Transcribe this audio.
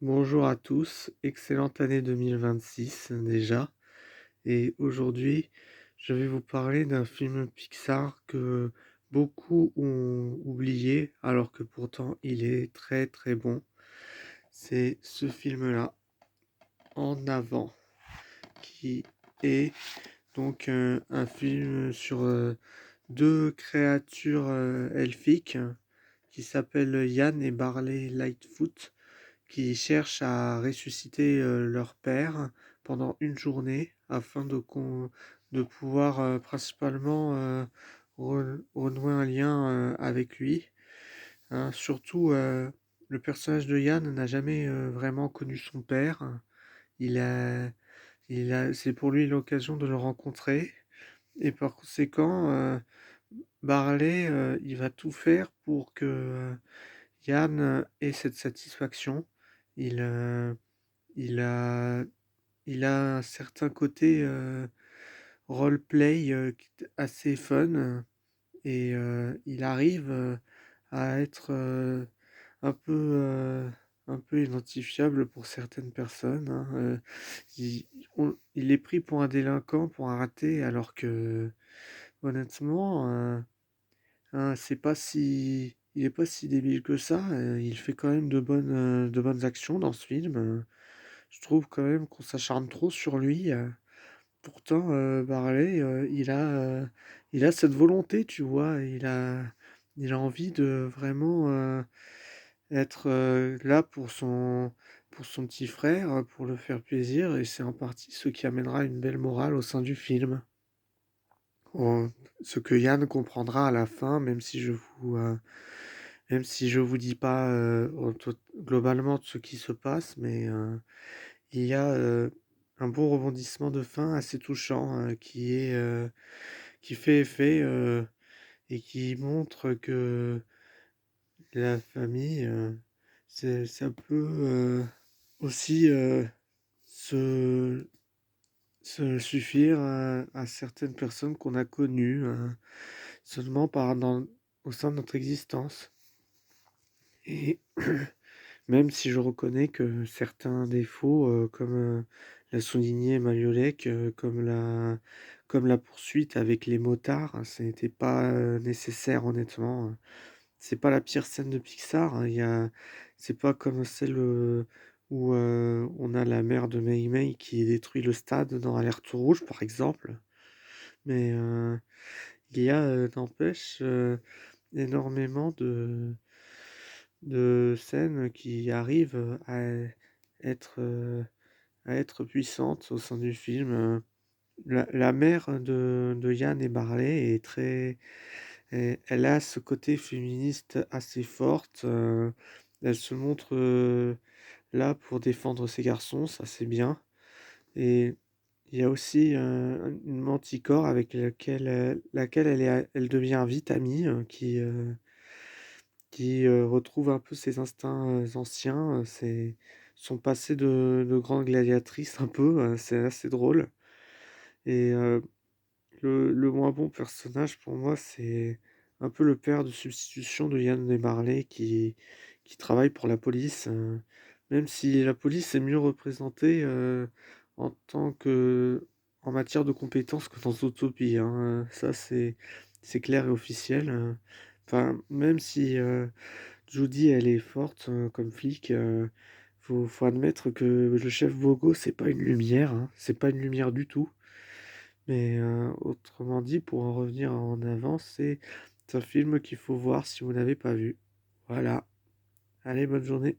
Bonjour à tous, excellente année 2026 déjà. Et aujourd'hui, je vais vous parler d'un film Pixar que beaucoup ont oublié, alors que pourtant il est très très bon. C'est ce film-là, En avant, qui est donc un film sur deux créatures elfiques qui s'appellent Yann et Barley Lightfoot, qui cherchent à ressusciter leur père pendant une journée afin de pouvoir principalement renouer un lien avec lui. Hein. Surtout, le personnage de Yann n'a jamais vraiment connu son père. Il a, c'est pour lui l'occasion de le rencontrer. Et par conséquent, Barley, il va tout faire pour que Yann ait cette satisfaction. Il, il a, il a un certain côté roleplay assez fun et il arrive à être un peu identifiable pour certaines personnes. Hein. Il, il est pris pour un délinquant, pour un raté, alors que honnêtement, c'est pas si, il est pas si débile que ça. Il fait quand même de bonnes actions dans ce film. Je trouve quand même qu'on s'acharne trop sur lui. Pourtant, Barley, il a cette volonté, tu vois. Il a envie de vraiment être là pour son petit frère, pour le faire plaisir. Et c'est en partie ce qui amènera une belle morale au sein du film. Oh, ce que Yann comprendra à la fin, même si je vous dis pas globalement ce qui se passe, mais il y a un bon rebondissement de fin assez touchant qui fait effet et qui montre que la famille, ça peut aussi se, se suffire à certaines personnes qu'on a connues seulement au sein de notre existence. Et même si je reconnais que certains défauts, comme l'a souligné Magliolec, comme la poursuite avec les motards, hein, ce n'était pas nécessaire honnêtement. C'est pas la pire scène de Pixar. Hein, c'est pas comme celle où on a la mère de Mei Mei qui détruit le stade dans Alerte Rouge, par exemple. Mais il y a, n'empêche, énormément de scènes qui arrivent être, heu, à être puissantes au sein du film. La mère de Yann et Barley est très elle a ce côté féministe assez forte, elle se montre, là pour défendre ses garçons, ça c'est bien et il y a aussi, une Manticore avec laquelle elle devient vite amie, qui retrouve un peu ses instincts, anciens, ses son passé de grande gladiatrice un peu, c'est assez drôle et le moins bon personnage pour moi, c'est un peu le père de substitution de Yann et Marley qui travaille pour la police, même si la police est mieux représentée, en tant que en matière de compétences que dans Zootopie, hein, ça c'est clair et officiel, enfin, même si, Judy, elle est forte, comme flic, faut admettre que le chef Bogo, c'est pas une lumière, hein, c'est pas une lumière du tout. Mais autrement dit, pour en revenir en avant, c'est un film qu'il faut voir si vous n'avez pas vu. Voilà. Allez, bonne journée.